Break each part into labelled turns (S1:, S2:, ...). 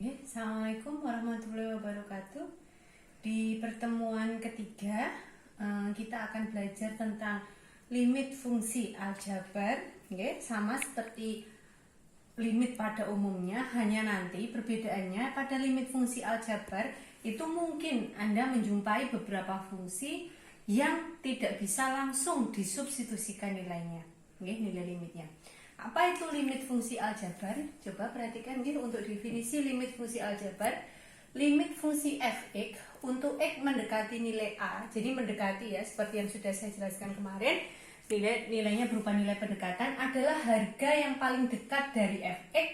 S1: Assalamualaikum warahmatullahi wabarakatuh. Di pertemuan ketiga kita akan belajar tentang limit fungsi aljabar. Sama seperti limit pada umumnya, hanya nanti perbedaannya pada limit fungsi aljabar itu mungkin Anda menjumpai beberapa fungsi yang tidak bisa langsung disubstitusikan nilainya, nilai limitnya. Apa itu limit fungsi aljabar? Coba perhatikan untuk definisi limit fungsi aljabar. Limit fungsi f(x) untuk x mendekati nilai a. Jadi mendekati ya, seperti yang sudah saya jelaskan kemarin. Nilainya berupa nilai pendekatan adalah harga yang paling dekat dari f(x)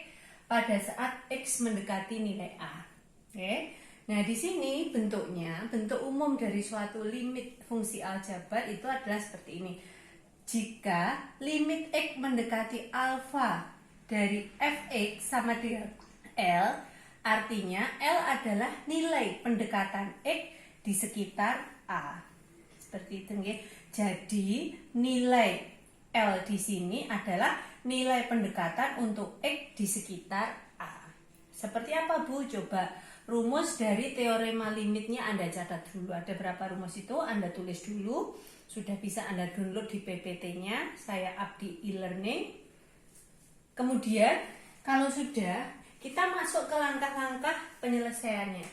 S1: pada saat x mendekati nilai a. Nah, di sini bentuk umum dari suatu limit fungsi aljabar itu adalah seperti ini. Jika limit x mendekati alfa dari fx sama dengan L, artinya L adalah nilai pendekatan x di sekitar A. Seperti itu, Jadi nilai L di sini adalah nilai pendekatan untuk x di sekitar A. Seperti apa, Bu? Coba rumus dari teorema limitnya Anda catat dulu. Ada berapa rumus itu? Anda tulis dulu. Sudah bisa Anda download di PPT-nya, saya up di e-learning. Kemudian, kalau sudah, kita masuk ke langkah-langkah penyelesaiannya.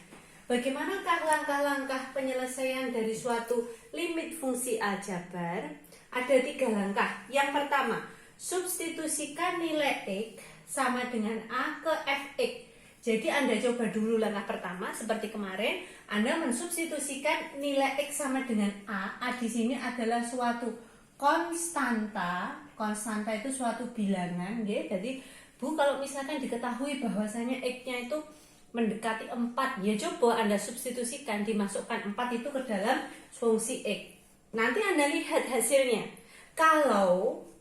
S1: Bagaimanakah langkah-langkah penyelesaian dari suatu limit fungsi aljabar? Ada 3 langkah. Yang pertama, substitusikan nilai x sama dengan A ke fx. Jadi Anda coba dulu langkah pertama seperti kemarin, Anda mensubstitusikan nilai x sama dengan A. A di sini adalah suatu konstanta. Konstanta itu suatu bilangan, Jadi, Bu, kalau misalkan diketahui bahwasanya x-nya itu mendekati 4, ya coba Anda substitusikan, dimasukkan 4 itu ke dalam fungsi x. Nanti Anda lihat hasilnya. Kalau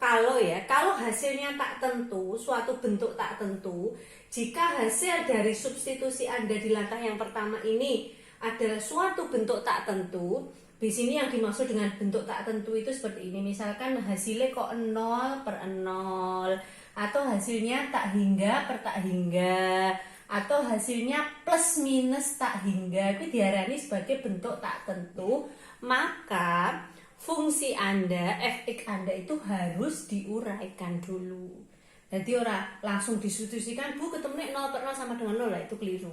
S1: hasilnya tak tentu, suatu bentuk tak tentu, jika hasil dari substitusi Anda di langkah yang pertama ini adalah suatu bentuk tak tentu, di sini yang dimaksud dengan bentuk tak tentu itu seperti ini. Misalkan hasilnya kok 0 per 0, atau hasilnya tak hingga per tak hingga, atau hasilnya plus minus tak hingga, itu diarani sebagai bentuk tak tentu. Maka fungsi Anda, fx Anda itu harus diuraikan dulu. Jadi orang langsung disubstitusikan, Bu, ketemu 0 per 0 sama dengan 0, itu keliru.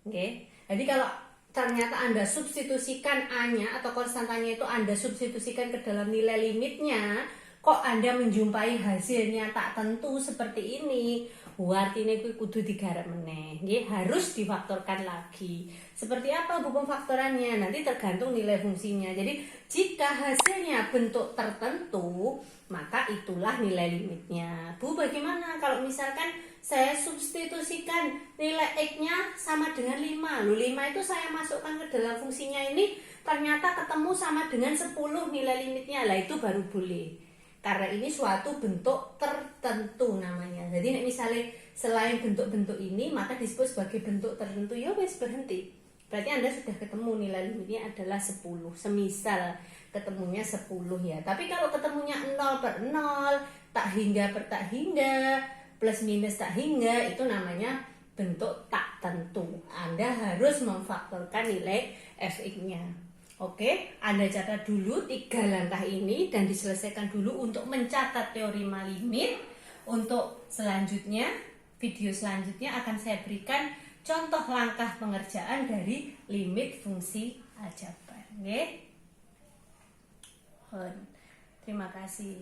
S1: Jadi kalau ternyata Anda substitusikan A-nya atau konstantanya itu Anda substitusikan ke dalam nilai limitnya, kok Anda menjumpai hasilnya tak tentu seperti ini, artinya kudu digarap meneh, harus difaktorkan lagi. Seperti apa Bu pemfaktorannya? Nanti tergantung nilai fungsinya. Jadi jika hasilnya bentuk tertentu, maka itulah nilai limitnya. Bu, bagaimana kalau misalkan saya substitusikan nilai x-nya sama dengan 5. 5 itu saya masukkan ke dalam fungsinya ini, ternyata ketemu sama dengan 10 nilai limitnya. Lah itu baru boleh. Karena ini suatu bentuk tertentu namanya. Jadi misalnya selain bentuk-bentuk ini, maka disebut sebagai bentuk tertentu, ya wes berhenti. Berarti Anda sudah ketemu nilai limitnya adalah 10. Semisal ketemunya 10 ya. Tapi kalau ketemunya 0 per 0, tak hingga per tak hingga, plus minus tak hingga, itu namanya bentuk tak tentu. Anda harus memfaktorkan nilai fx-nya. Oke, Anda catat dulu 3 langkah ini dan diselesaikan dulu untuk mencatat teorema limit. Untuk selanjutnya, video selanjutnya akan saya berikan contoh langkah pengerjaan dari limit fungsi aljabar. Terima kasih.